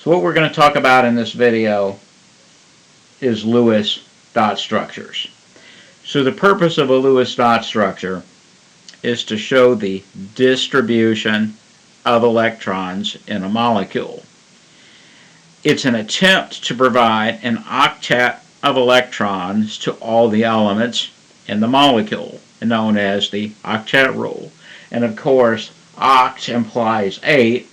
So what we're going to talk about in this video is Lewis dot structures. So the purpose of a Lewis dot structure is to show the distribution of electrons in a molecule. It's an attempt to provide an octet of electrons to all the elements in the molecule, known as the octet rule. And of course, oct implies 8,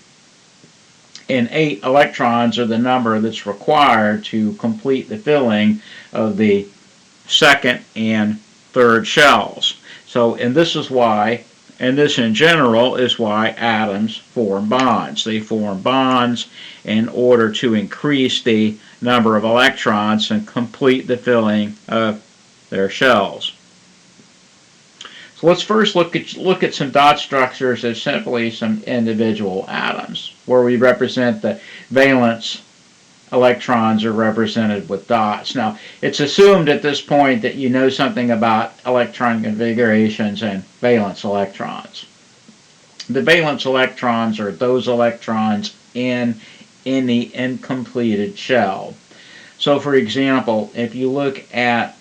and 8 electrons are the number that's required to complete the filling of the second and third shells. So, and this is why, and this in general is why atoms form bonds. They form bonds in order to increase the number of electrons and complete the filling of their shells. So let's first look at some dot structures as simply some individual atoms, where we represent the valence electrons are represented with dots. Now, it's assumed at this point that you know something about electron configurations and valence electrons. The valence electrons are those electrons in the incompleted shell. So, for example, if you look at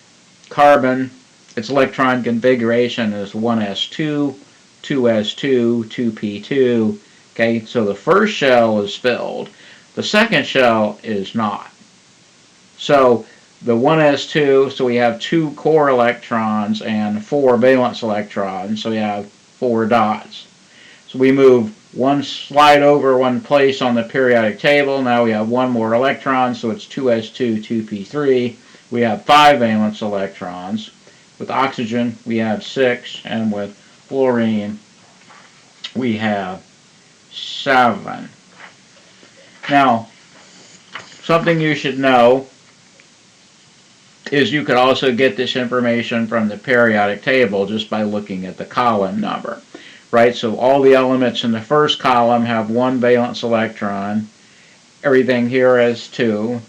carbon, its electron configuration is 1s2, 2s2, 2p2. Okay, so the first shell is filled. The second shell is not. So the 1s2, so we have 2 core electrons and 4 valence electrons, so we have 4 dots. So we move one slide over one place on the periodic table. Now we have 1 more electron, so it's 2s2, 2p3. We have 5 valence electrons. With oxygen, we have 6, and with fluorine, we have 7. Now, something you should know is you could also get this information from the periodic table just by looking at the column number, right? So all the elements in the first column have 1 valence electron. Everything here has 2.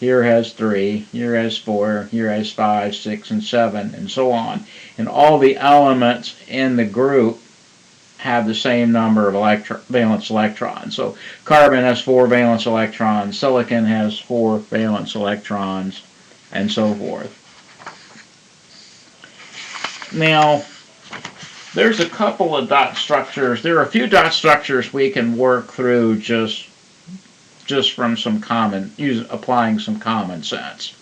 Here has 3, here has 4, here has 5, 6, and 7, and so on. And all the elements in the group have the same number of valence electrons. So carbon has 4 valence electrons, silicon has 4 valence electrons, and so forth. Now, there's a couple of dot structures. There are a few dot structures we can work through just from some applying some common sense.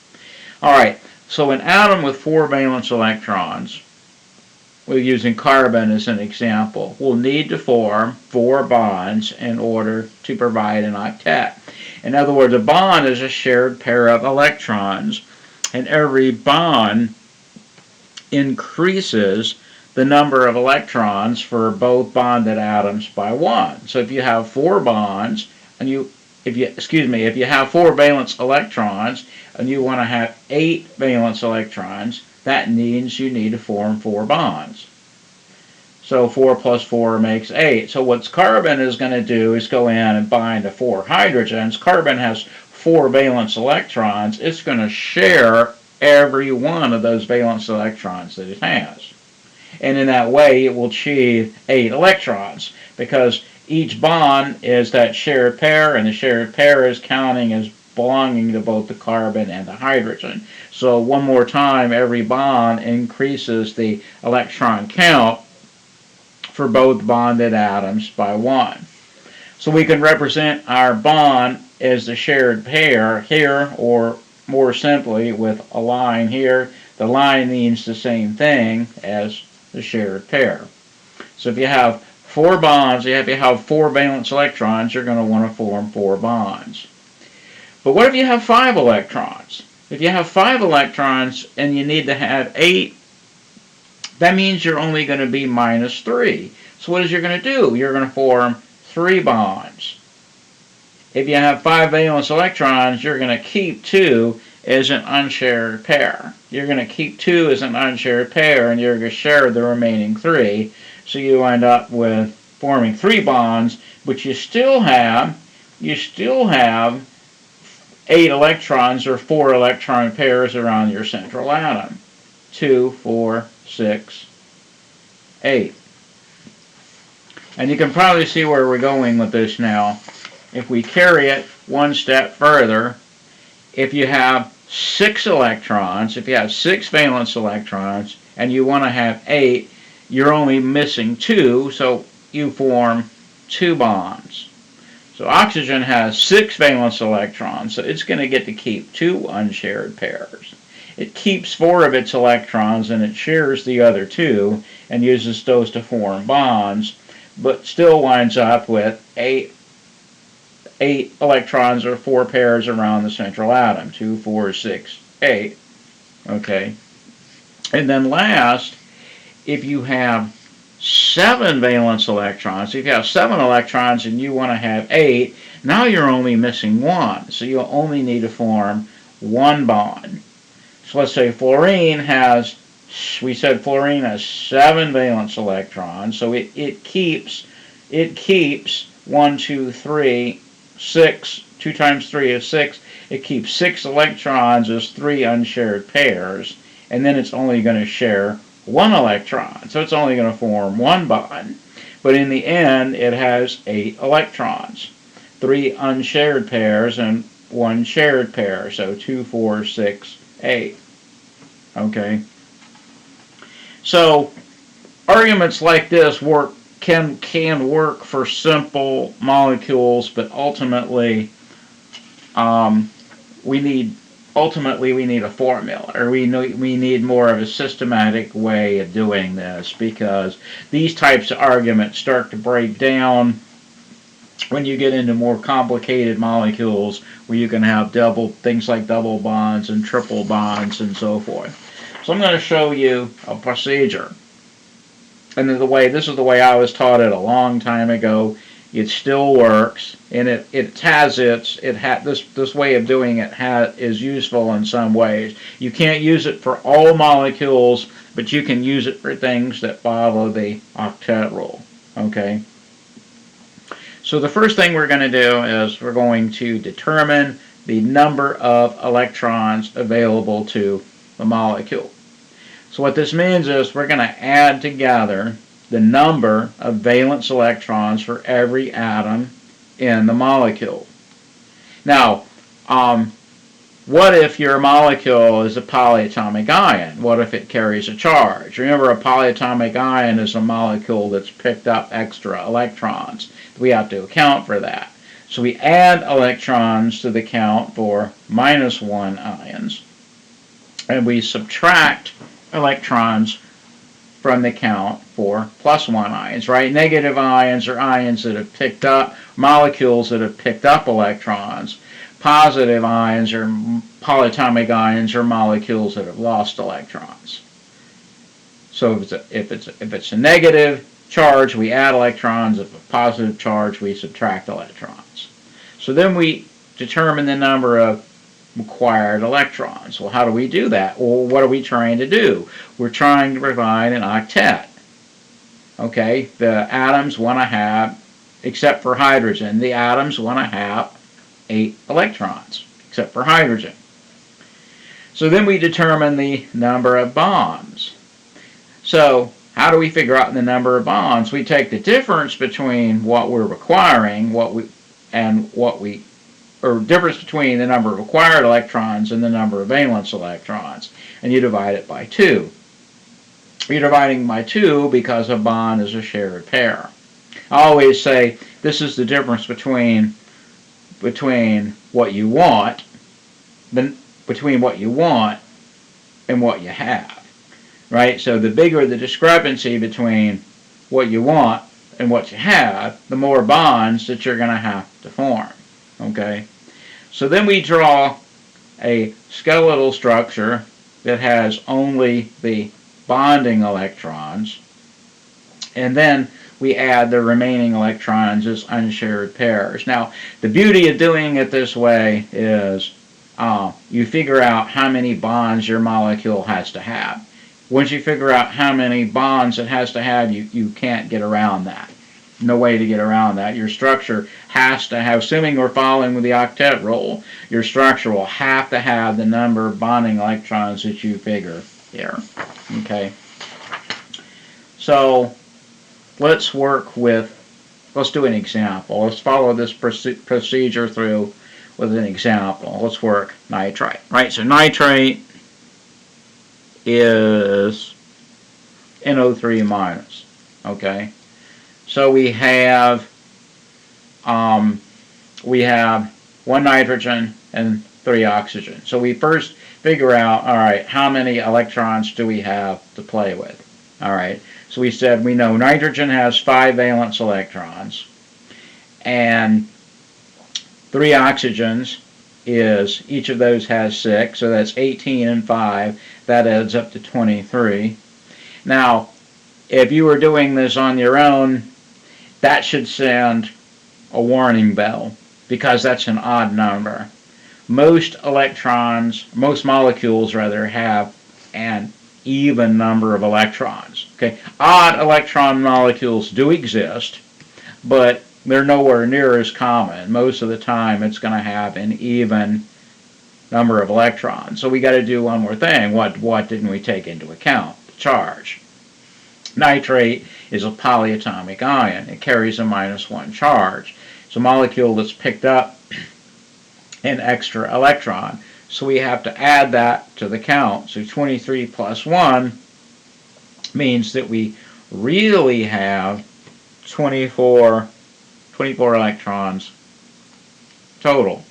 All right, so an atom with 4 valence electrons, we're using carbon as an example, will need to form 4 bonds in order to provide an octet. In other words, a bond is a shared pair of electrons, and every bond increases the number of electrons for both bonded atoms by 1. So if you have 4 bonds, and if you have 4 valence electrons and you want to have 8 valence electrons, that means you need to form 4 bonds. So 4 plus 4 makes 8. So what carbon is going to do is go in and bind to 4 hydrogens. Carbon has 4 valence electrons. It's going to share every one of those valence electrons that it has. And in that way, it will achieve 8 electrons, because each bond is that shared pair, and the shared pair is counting as belonging to both the carbon and the hydrogen. So one more time, every bond increases the electron count for both bonded atoms by 1. So we can represent our bond as the shared pair here, or more simply with a line here. The line means the same thing as the shared pair. So if you have 4 bonds, if you have 4 valence electrons, you're going to want to form 4 bonds. But what if you have 5 electrons? If you have 5 electrons and you need to have 8, that means you're only going to be minus 3. So what is you're going to do? You're going to form 3 bonds. If you have 5 valence electrons, you're going to keep 2 as an unshared pair. You're going to keep 2 as an unshared pair, and you're going to share the remaining 3. So you end up with forming 3 bonds, but you still have 8 electrons or 4 electron pairs around your central atom. 2, 4, 6, 8. And you can probably see where we're going with this now. If we carry it one step further. If you have 6 electrons, if you have 6 valence electrons, and you want to have 8, you're only missing 2, so you form 2 bonds. So oxygen has 6 valence electrons, so it's going to get to keep 2 unshared pairs. It keeps 4 of its electrons and it shares the other 2 and uses those to form bonds, but still winds up with 8 electrons or 4 pairs around the central atom. 2, 4, 6, 8. Okay. And then last, if you have 7 valence electrons, if you have 7 electrons and you want to have 8, now you're only missing 1. So you'll only need to form 1 bond. So let's say fluorine has, we said fluorine has 7 valence electrons, so it keeps 1, 2, 3, 6, 2 times 3 is 6, it keeps 6 electrons as 3 unshared pairs, and then it's only going to share 1 electron, so it's only going to form 1 bond. But in the end, it has 8 electrons, 3 unshared pairs and 1 shared pair, so 2, 4, 6, 8. Okay. So arguments like this can work for simple molecules, but ultimately we need a formula, or we need more of a systematic way of doing this, because these types of arguments start to break down when you get into more complicated molecules where you can have things like double bonds and triple bonds and so forth. So I'm going to show you a procedure. And this is the way I was taught it a long time ago. It still works, and this way of doing it is useful in some ways. You can't use it for all molecules, but you can use it for things that follow the octet rule. Okay. So the first thing we're going to do is we're going to determine the number of electrons available to the molecule. So what this means is we're going to add together the number of valence electrons for every atom in the molecule. Now, what if your molecule is a polyatomic ion? What if it carries a charge? Remember, a polyatomic ion is a molecule that's picked up extra electrons. We have to account for that. So we add electrons to the count for -1 ions, and we subtract electrons from the count for +1 ions, right? Negative ions are ions that have picked up, molecules that have picked up electrons. Positive ions or polyatomic ions are molecules that have lost electrons. So if it's a negative charge, we add electrons. If a positive charge, we subtract electrons. So then we determine the number of required electrons. Well, how do we do that? Well, what are we trying to do? We're trying to provide an octet. Okay, the atoms want to have, except for hydrogen, the atoms want to have 8 electrons, except for hydrogen. So then we determine the number of bonds. So how do we figure out the number of bonds? We take the difference between what we're requiring, difference between the number of required electrons and the number of valence electrons, and you divide it by 2. You're dividing by 2 because a bond is a shared pair. I always say this is the difference between what you want, and what you have, right? So the bigger the discrepancy between what you want and what you have, the more bonds that you're going to have to form. Okay, so then we draw a skeletal structure that has only the bonding electrons, and then we add the remaining electrons as unshared pairs. Now, the beauty of doing it this way is you figure out how many bonds your molecule has to have. Once you figure out how many bonds it has to have, you can't get around that. No way to get around that. Your structure has to have, assuming we're following with the octet rule, your structure will have to have the number of bonding electrons that you figure here. Okay. So let's do an example. Let's follow this procedure through with an example. Let's work nitrite, right? So nitrate is NO3 minus, okay? So we have one nitrogen and 3 oxygen. So we first figure out, all right, how many electrons do we have to play with? All right, so we said we know nitrogen has 5 valence electrons, and 3 oxygens is, each of those has 6, so that's 18 and 5. That adds up to 23. Now, if you were doing this on your own, that should sound a warning bell, because that's an odd number. Most molecules rather, have an even number of electrons. Okay, odd electron molecules do exist, but they're nowhere near as common. Most of the time, it's going to have an even number of electrons. So we got to do one more thing. What didn't we take into account? The charge. Nitrate is a polyatomic ion. It carries a -1 charge. It's a molecule that's picked up an extra electron. So we have to add that to the count. So 23 plus 1 means that we really have 24 electrons total.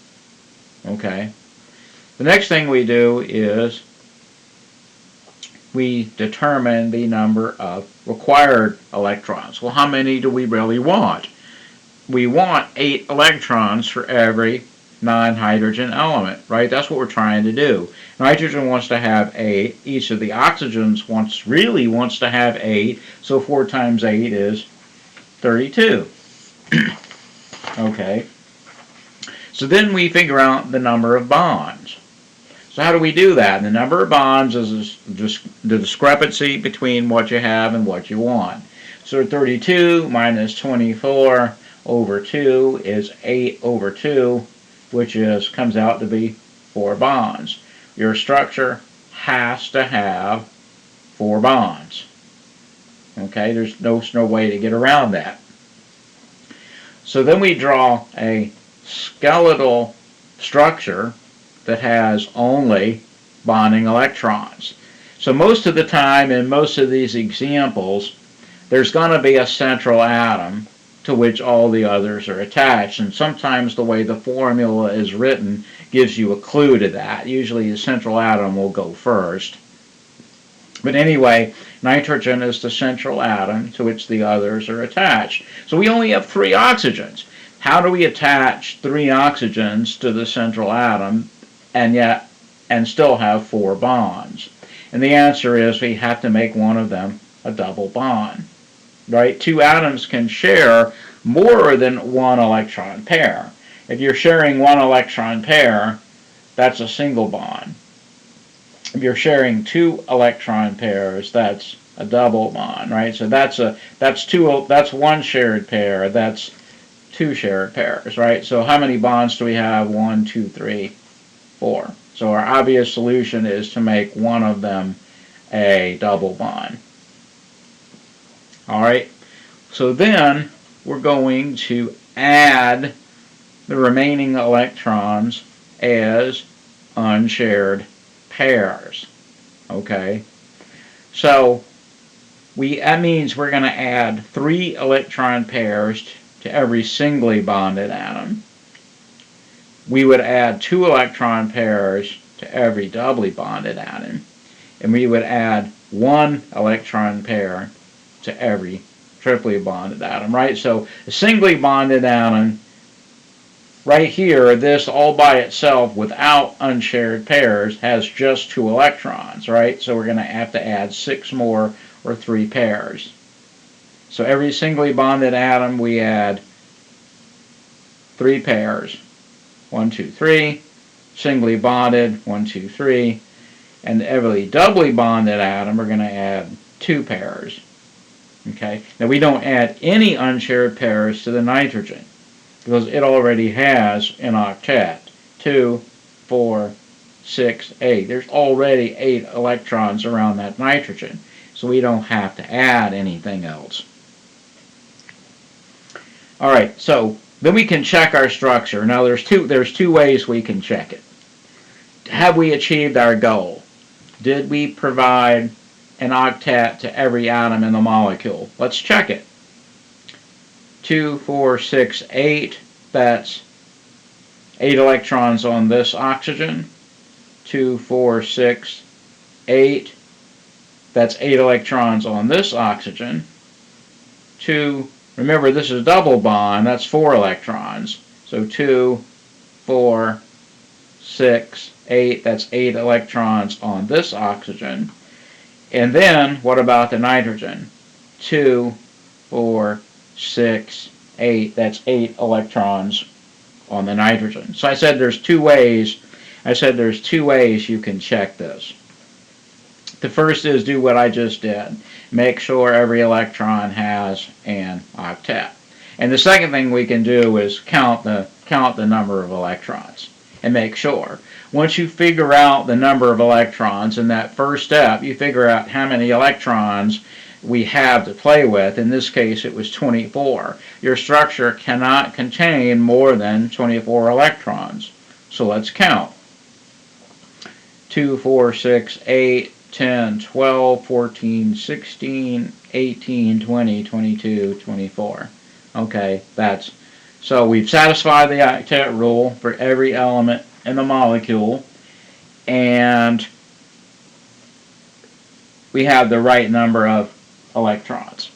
Okay. The next thing we do is we determine the number of required electrons. Well, how many do we really want? We want 8 electrons for every non-hydrogen element, right? That's what we're trying to do. Nitrogen wants to have 8. Each of the oxygens really wants to have 8. So 4 times 8 is 32. Okay. So then we figure out the number of bonds. So how do we do that? The number of bonds is just the discrepancy between what you have and what you want. So 32 minus 24 over 2 is 8 over 2, which comes out to be 4 bonds. Your structure has to have 4 bonds. Okay, there's no way to get around that. So then we draw a skeletal structure that has only bonding electrons. So most of the time in most of these examples, there's going to be a central atom to which all the others are attached. And sometimes the way the formula is written gives you a clue to that. Usually the central atom will go first. But anyway, nitrogen is the central atom to which the others are attached. So we only have 3 oxygens. How do we attach 3 oxygens to the central atom and still have 4 bonds? And the answer is we have to make one of them a double bond. Right? 2 atoms can share more than 1 electron pair. If you're sharing 1 electron pair, that's a single bond. If you're sharing 2 electron pairs, that's a double bond, right? So that's 1 shared pair, that's 2 shared pairs, right? So how many bonds do we have? 1, 2, 3, 4. So our obvious solution is to make one of them a double bond. All right, so then we're going to add the remaining electrons as unshared pairs. Okay, so that means we're going to add 3 electron pairs to every singly bonded atom. We would add 2 electron pairs to every doubly bonded atom, and we would add 1 electron pair to every triply bonded atom, right? So a singly bonded atom, right here, this all by itself without unshared pairs has just 2 electrons, right? So we're going to have to add 6 more, or 3 pairs. So every singly bonded atom we add 3 pairs. 1, 2, 3. Singly bonded, 1, 2, 3. And every doubly bonded atom we're going to add 2 pairs. Okay. Now we don't add any unshared pairs to the nitrogen because it already has an octet. 2, 4, 6, 8. There's already 8 electrons around that nitrogen, so we don't have to add anything else. All right, so Then we can check our structure. Now there's two ways we can check it. Have we achieved our goal? Did we provide an octet to every atom in the molecule? Let's check it. 2, 4, 6, 8. That's 8 electrons on this oxygen. 2, 4, 6, 8. That's 8 electrons on this oxygen. 2, remember this is a double bond, that's 4 electrons. So 2, 4, 6, 8, that's 8 electrons on this oxygen. And then, what about the nitrogen? 2, 4, 6, 8, that's 8 electrons on the nitrogen. So I said there's two ways you can check this. The first is do what I just did. Make sure every electron has an octet. And the second thing we can do is count the number of electrons and make sure. Once you figure out the number of electrons in that first step, you figure out how many electrons we have to play with. In this case, it was 24. Your structure cannot contain more than 24 electrons. So let's count. 2, 4, 6, 8, 10, 12, 14, 16, 18, 20, 22, 24. Okay, so we've satisfied the octet rule for every element in the molecule, and we have the right number of electrons.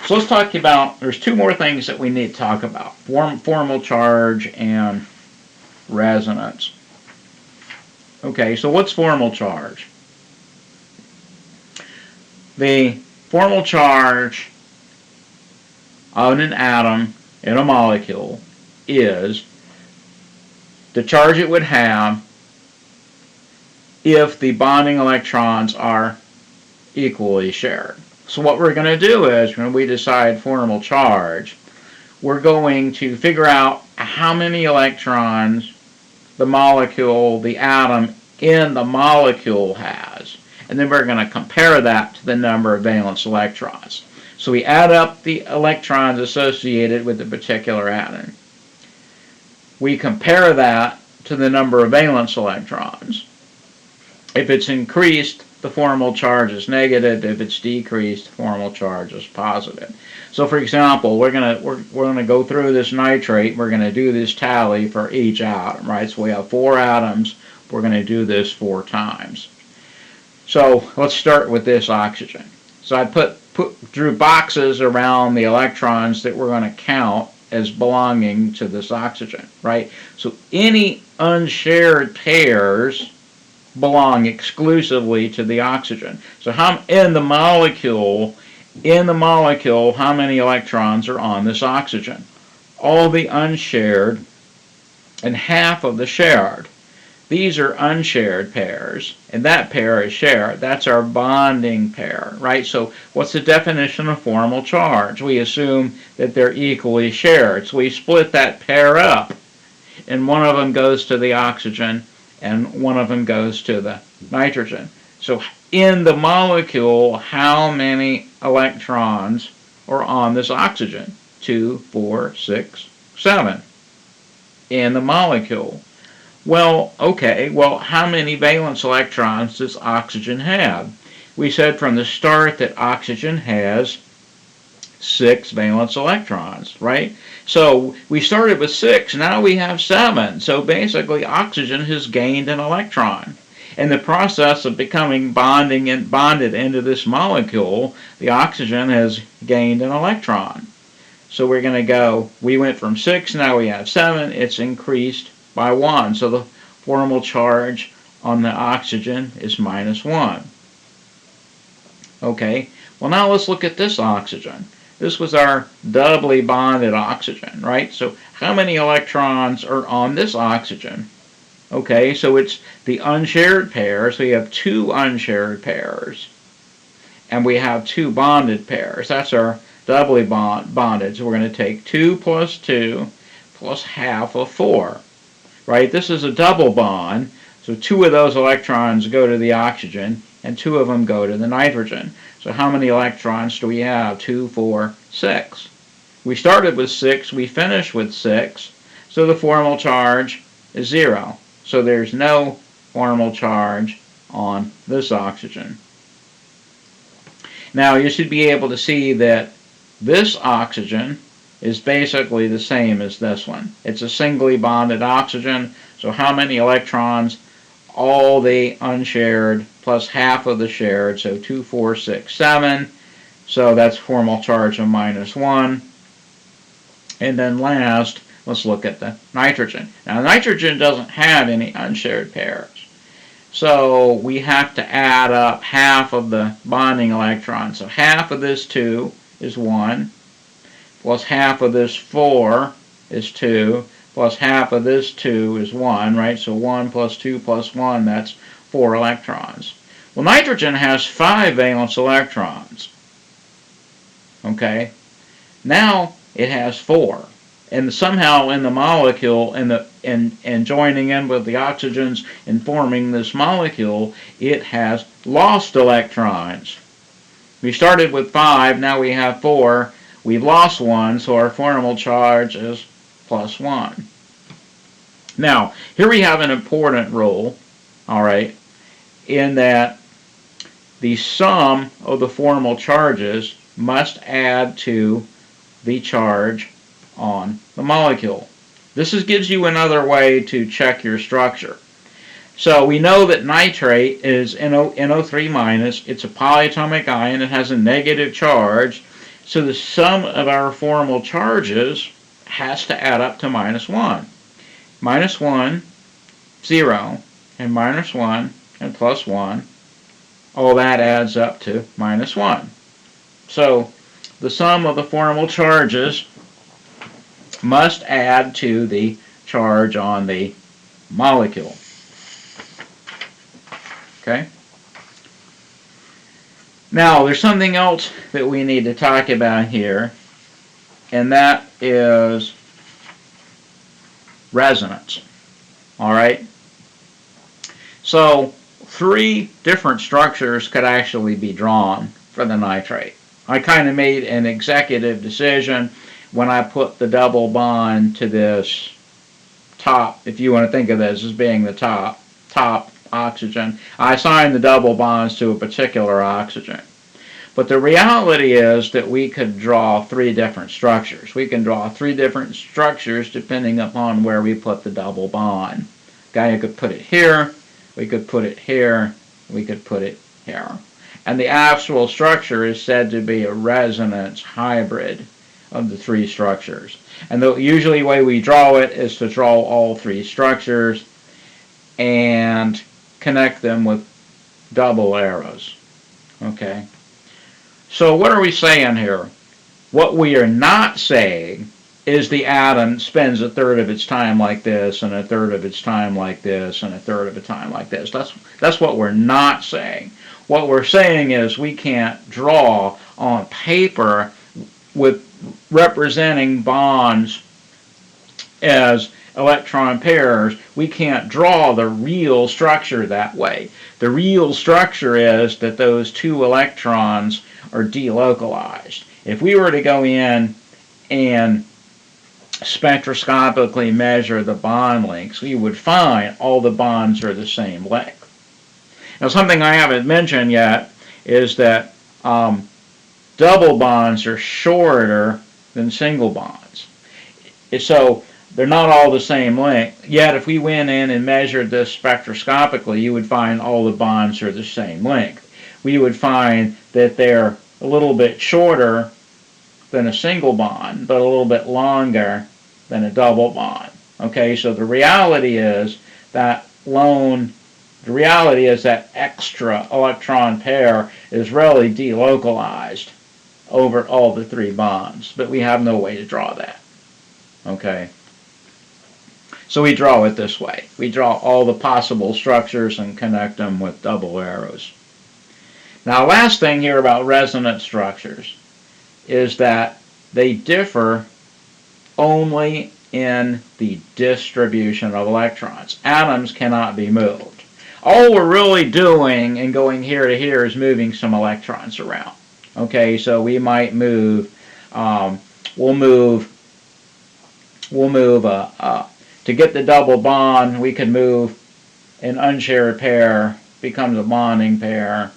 So let's talk about, there's two more things that we need to talk about. Formal charge and resonance. Okay, so what's formal charge? The formal charge on an atom in a molecule is the charge it would have if the bonding electrons are equally shared. So what we're going to do is, when we decide formal charge, we're going to figure out how many electrons the molecule, the atom in the molecule has. And then we're going to compare that to the number of valence electrons. So we add up the electrons associated with the particular atom. We compare that to the number of valence electrons. If it's increased, the formal charge is negative. If it's decreased, the formal charge is positive. So for example, we're gonna go through this nitrate. We're gonna do this tally for each atom, right? So we have 4 atoms. We're gonna do this 4 times. So let's start with this oxygen. So I drew boxes around the electrons that we're going to count as belonging to this oxygen, right? So any unshared pairs belong exclusively to the oxygen. So in the molecule, how many electrons are on this oxygen? All the unshared and half of the shared. These are unshared pairs, and that pair is shared. That's our bonding pair, right? So what's the definition of formal charge? We assume that they're equally shared. So we split that pair up, and one of them goes to the oxygen, and one of them goes to the nitrogen. So in the molecule, how many electrons are on this oxygen? 2, 4, 6, 7 in the molecule. Well, okay, how many valence electrons does oxygen have? We said from the start that oxygen has 6 valence electrons, right? So we started with 6, now we have 7. So basically oxygen has gained an electron. In the process of becoming bonded into this molecule, the oxygen has gained an electron. So we're going to go, we went from 6, now we have 7, it's increased by 1. So the formal charge on the oxygen is -1. Okay, well now let's look at this oxygen. This was our doubly bonded oxygen, right? So how many electrons are on this oxygen? Okay, so it's the unshared pair, so we have 2 unshared pairs. And we have 2 bonded pairs. That's our doubly bonded. So we're going to take 2 plus 2 plus half of 4. Right? This is a double bond, so 2 of those electrons go to the oxygen, and 2 of them go to the nitrogen. So how many electrons do we have? 2, 4, 6. We started with 6, we finished with 6, so the formal charge is 0. So there's no formal charge on this oxygen. Now you should be able to see that this oxygen is basically the same as this one. It's a singly bonded oxygen, so how many electrons? All the unshared plus half of the shared, so 2, 4, 6, 7. So that's formal charge of -1. And then last, let's look at the nitrogen. Now nitrogen doesn't have any unshared pairs. So we have to add up half of the bonding electrons. So half of this 2 is 1, plus half of this 4 is 2, plus half of this 2 is 1, right? So 1 plus 2 plus 1, that's 4 electrons. Well, nitrogen has 5 valence electrons. Okay? Now it has 4. And somehow in the molecule, and joining in with the oxygens and forming this molecule, it has lost electrons. We started with 5, now we have 4. We've lost 1, so our formal charge is +1. Now, here we have an important rule, all right, in that the sum of the formal charges must add to the charge on the molecule. This gives you another way to check your structure. So we know that nitrate is NO3-. It's a polyatomic ion. It has a negative charge. So the sum of our formal charges has to add up to -1. -1, 0, and -1, and +1. All that adds up to -1. So the sum of the formal charges must add to the charge on the molecule. Okay? Now, there's something else that we need to talk about here, and that is resonance. All right? So, 3 different structures could actually be drawn for the nitrate. I kind of made an executive decision when I put the double bond to this top, if you want to think of this as being the top oxygen, I assigned the double bonds to a particular oxygen. But the reality is that we could draw 3 different structures. We can draw 3 different structures depending upon where we put the double bond. Okay, you could put it here, we could put it here, we could put it here. And the actual structure is said to be a resonance hybrid of the 3 structures. And the usually way we draw it is to draw all 3 structures and connect them with double arrows. Okay? So what are we saying here? What we are not saying is the atom spends a third of its time like this, and a third of its time like this, and a third of its time like this. That's what we're not saying. What we're saying is we can't draw on paper with representing bonds as electron pairs. We can't draw the real structure that way. The real structure is that those 2 electrons are delocalized. If we were to go in and spectroscopically measure the bond lengths, we would find all the bonds are the same length. Now, something I haven't mentioned yet is that double bonds are shorter than single bonds. So they're not all the same length. Yet if we went in and measured this spectroscopically, you would find all the bonds are the same length. We would find that they're a little bit shorter than a single bond, but a little bit longer than a double bond. Okay, so the reality is that extra electron pair is really delocalized over all the 3 bonds, but we have no way to draw that. Okay, so we draw it this way. We draw all the possible structures and connect them with double arrows. Now, last thing here about resonance structures is that they differ only in the distribution of electrons. Atoms cannot be moved. All we're really doing and going here to here is moving some electrons around. Okay, so we might move we'll move to get the double bond, we can move an unshared pair becomes a bonding pair,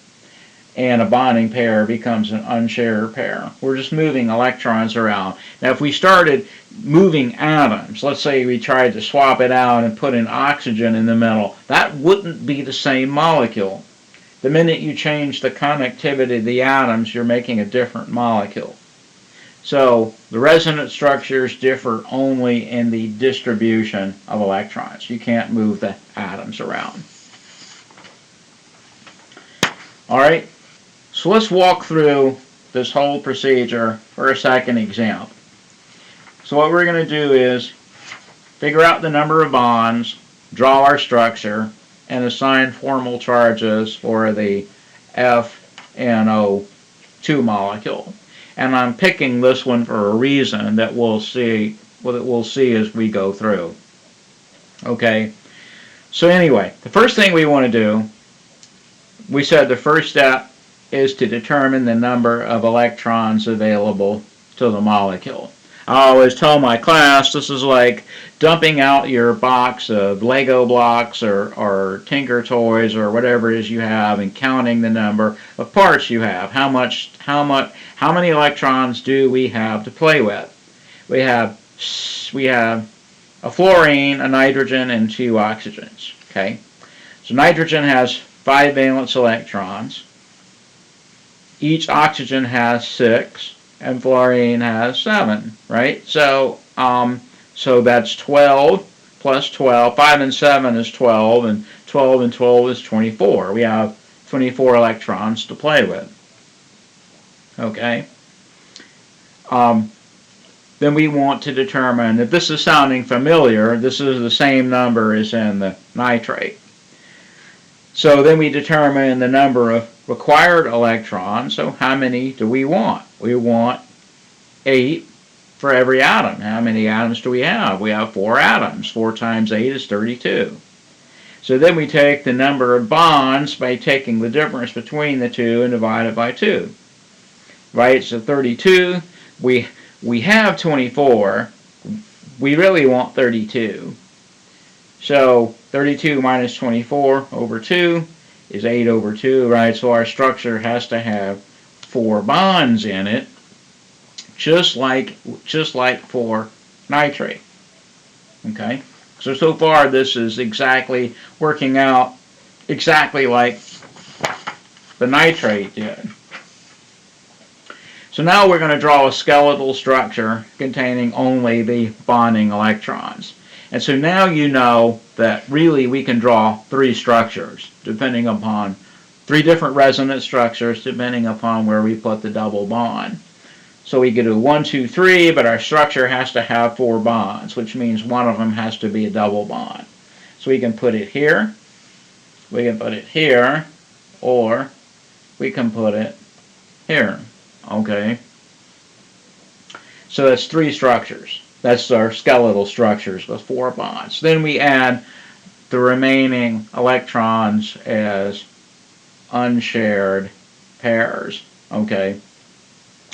and a bonding pair becomes an unshared pair. We're just moving electrons around. Now if we started moving atoms, let's say we tried to swap it out and put an oxygen in the middle, that wouldn't be the same molecule. The minute you change the connectivity of the atoms, you're making a different molecule. So the resonance structures differ only in the distribution of electrons. You can't move the atoms around. All right, so let's walk through this whole procedure for a second example. So what we're going to do is figure out the number of bonds, draw our structure, and assign formal charges for the FNO2 molecule. And I'm picking this one for a reason that we'll see as we go through. Okay, so anyway, the first thing we want to do, we said the first step is to determine the number of electrons available to the molecule. I always tell my class this is like dumping out your box of Lego blocks or Tinker Toys or whatever it is you have and counting the number of parts you have. How many electrons do we have to play with? We have a fluorine, a nitrogen, and 2 oxygens. Okay, so nitrogen has 5 valence electrons. Each oxygen has 6. And fluorine has 7, right? So that's 12 plus 12. 5 and 7 is 12, and 12 and 12 is 24. We have 24 electrons to play with. Okay. Then we want to determine, if this is sounding familiar, this is the same number as in the nitrate. So then we determine the number of required electrons. So how many do we want? We want 8 for every atom. How many atoms do we have? We have 4 atoms. 4 times 8 is 32. So then we take the number of bonds by taking the difference between the two and divide it by 2. Right? So 32, we have 24. We really want 32. So 32 minus 24 over 2 is 8 over 2, right? So our structure has to have 4 bonds in it, just like for nitrate. Okay? So far this is exactly working out exactly like the nitrate did. So now we're going to draw a skeletal structure containing only the bonding electrons. And so now you know that really we can draw 3 structures, depending upon 3 different resonance structures, depending upon where we put the double bond. So we could do 1, 2, 3, but our structure has to have 4 bonds, which means one of them has to be a double bond. So we can put it here, we can put it here, or we can put it here. Okay? So that's 3 structures. That's our skeletal structures with 4 bonds. Then we add the remaining electrons as unshared pairs. Okay?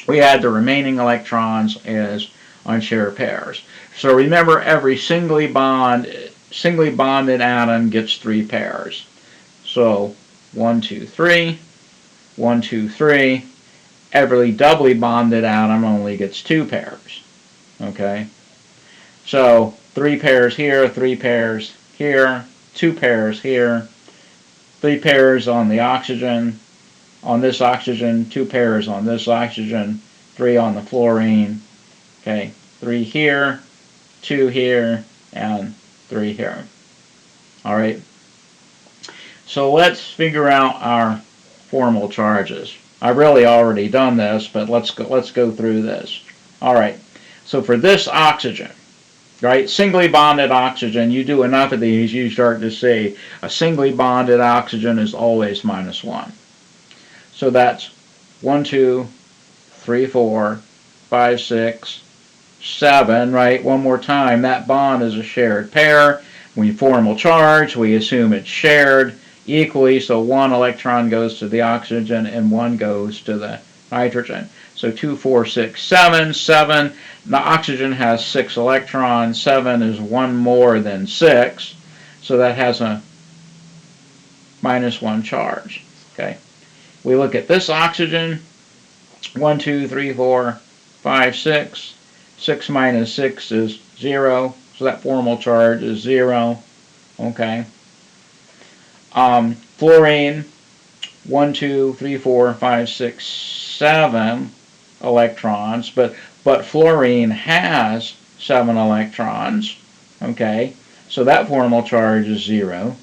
We add the remaining electrons as unshared pairs. So remember, every singly bonded atom gets 3 pairs. So 1, 2, 3, 1, 2, 3. Every doubly bonded atom only gets 2 pairs. Okay? So 3 pairs here, 3 pairs here, 2 pairs here, 3 pairs on the oxygen, on this oxygen, 2 pairs on this oxygen, 3 on the fluorine. Okay, 3 here, 2 here, and 3 here. All right. So let's figure out our formal charges. I've really already done this, but let's go through this. All right. So for this oxygen, right, singly bonded oxygen, you do enough of these, you start to see a singly bonded oxygen is always -1. So that's 1, 2, 3, 4, 5, 6, 7, right? One more time, that bond is a shared pair. When you formal charge, we assume it's shared equally, so 1 electron goes to the oxygen and 1 goes to the nitrogen. So 2, 4, 6, 7. 7, the oxygen has 6 electrons. 7 is one more than 6. So that has a -1 charge. Okay. We look at this oxygen. 1, 2, 3, 4, 5, 6. 6 minus 6 is 0. So that formal charge is 0. Okay. Fluorine, 1, 2, 3, 4, 5, 6, 7 electrons, but fluorine has 7 electrons. Okay, so that formal charge is 0.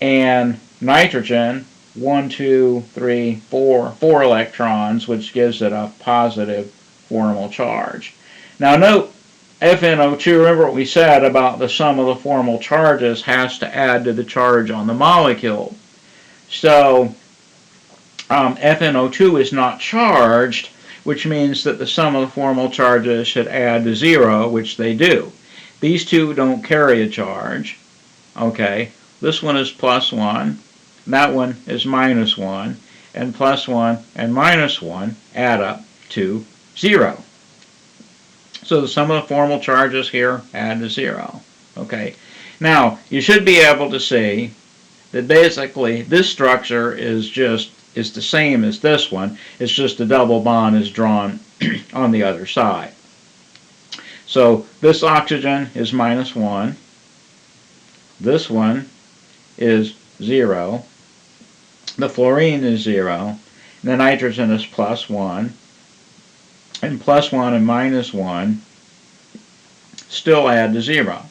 And nitrogen, 1, 2, 3, 4 electrons, which gives it a positive formal charge. Now note, FnO2, remember what we said about the sum of the formal charges has to add to the charge on the molecule. So FnO2 is not charged, which means that the sum of the formal charges should add to 0, which they do. These two don't carry a charge. Okay, this one is +1, that one is -1, and +1 and -1 add up to 0. So the sum of the formal charges here add to 0. Okay. Now, you should be able to see that basically this structure is the same as this one. It's just the double bond is drawn on the other side. So this oxygen is -1. This one is 0. The fluorine is 0. And the nitrogen is +1. And +1 and -1 still add to 0.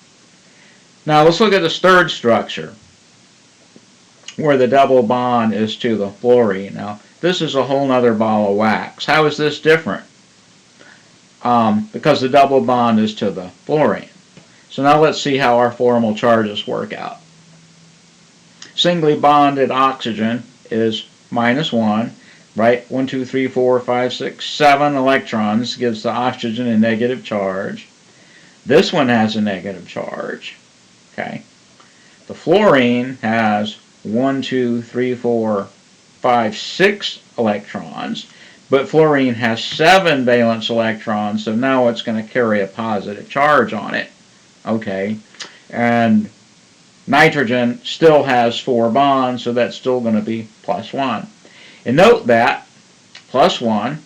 Now let's look at this third structure where the double bond is to the fluorine. Now this is a whole nother ball of wax. How is this different? Because the double bond is to the fluorine. So now let's see how our formal charges work out. Singly bonded oxygen is -1. Right? 1, 2, 3, 4, 5, 6, 7 electrons gives the oxygen a negative charge. This one has a negative charge. Okay. The fluorine has 1, 2, 3, 4, 5, 6 electrons, but fluorine has 7 valence electrons, so now it's going to carry a positive charge on it. Okay. And nitrogen still has 4 bonds, so that's still going to be +1. And note that +1,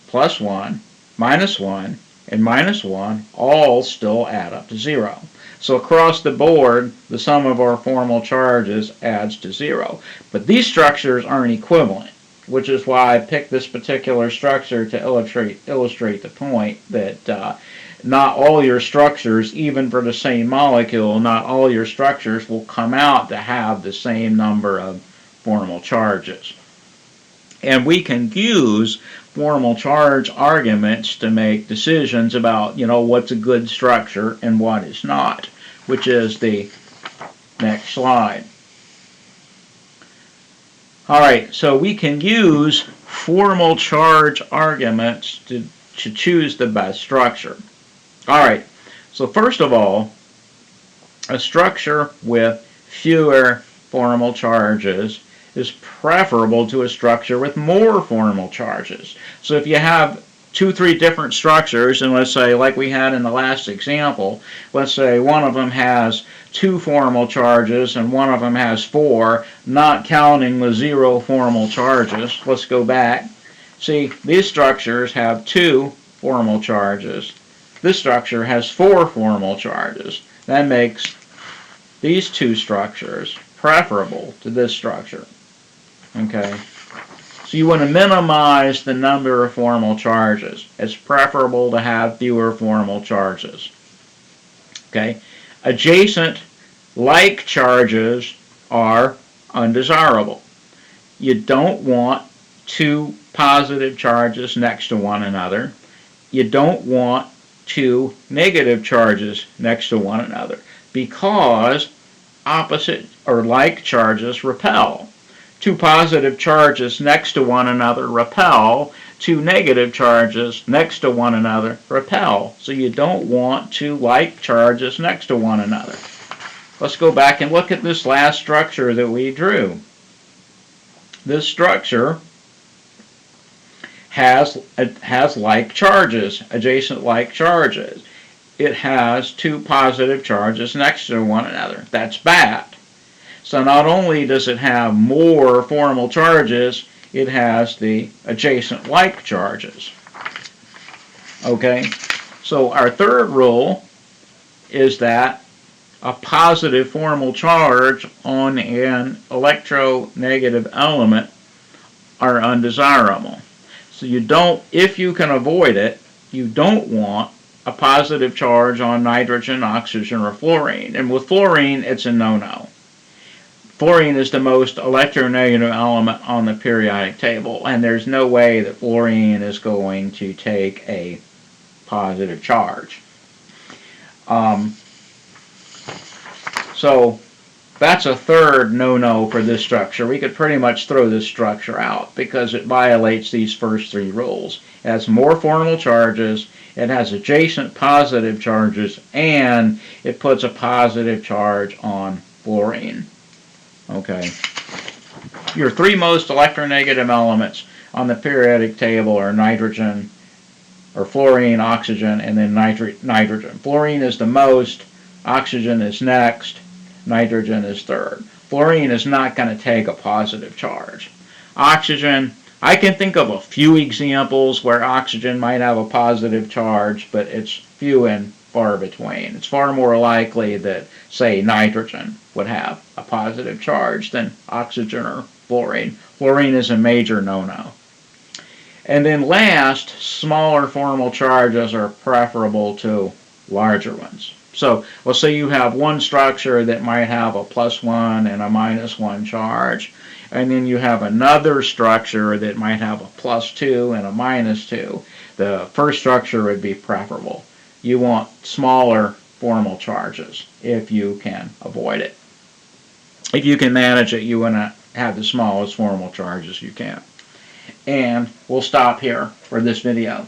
+1, -1, and -1 all still add up to 0. So across the board, the sum of our formal charges adds to 0. But these structures aren't equivalent, which is why I picked this particular structure to illustrate the point that not all your structures, even for the same molecule, not all your structures will come out to have the same number of formal charges. And we can use formal charge arguments to make decisions about, what's a good structure and what is not, which is the next slide. All right, so we can use formal charge arguments to choose the best structure. All right, so first of all, a structure with fewer formal charges is preferable to a structure with more formal charges. So if you have 2, 3 different structures, and let's say, like we had in the last example, let's say one of them has 2 formal charges and one of them has 4, not counting the 0 formal charges. Let's go back. See, these structures have 2 formal charges. This structure has 4 formal charges. That makes these 2 structures preferable to this structure. Okay, so you want to minimize the number of formal charges. It's preferable to have fewer formal charges. Okay, adjacent like charges are undesirable. You don't want 2 positive charges next to one another. You don't want 2 negative charges next to one another because opposite or like charges repel. 2 positive charges next to one another repel. 2 negative charges next to one another repel. So you don't want 2 like charges next to one another. Let's go back and look at this last structure that we drew. This structure it has like charges, adjacent like charges. It has two positive charges next to one another. That's bad. So not only does it have more formal charges, it has the adjacent like charges. Okay, so our third rule is that a positive formal charge on an electronegative element are undesirable. So you don't, if you can avoid it, you don't want a positive charge on nitrogen, oxygen, or fluorine. And with fluorine, it's a no-no. Fluorine is the most electronegative element on the periodic table, and there's no way that fluorine is going to take a positive charge. So that's a third no-no for this structure. We could pretty much throw this structure out because it violates these first three rules. It has more formal charges, it has adjacent positive charges, and it puts a positive charge on fluorine. Okay. Your three most electronegative elements on the periodic table are nitrogen, or fluorine, oxygen, and then nitrogen. Fluorine is the most, oxygen is next, nitrogen is third. Fluorine is not going to take a positive charge. Oxygen, I can think of a few examples where oxygen might have a positive charge, but it's few and far between. It's far more likely that, say, nitrogen would have a positive charge than oxygen or fluorine. Fluorine is a major no-no. And then last, smaller formal charges are preferable to larger ones. So let's say you have one structure that might have a +1 and a -1 charge, and then you have another structure that might have a +2 and a -2. The first structure would be preferable. You want smaller formal charges if you can avoid it. If you can manage it, you want to have the smallest formal charges you can. And we'll stop here for this video.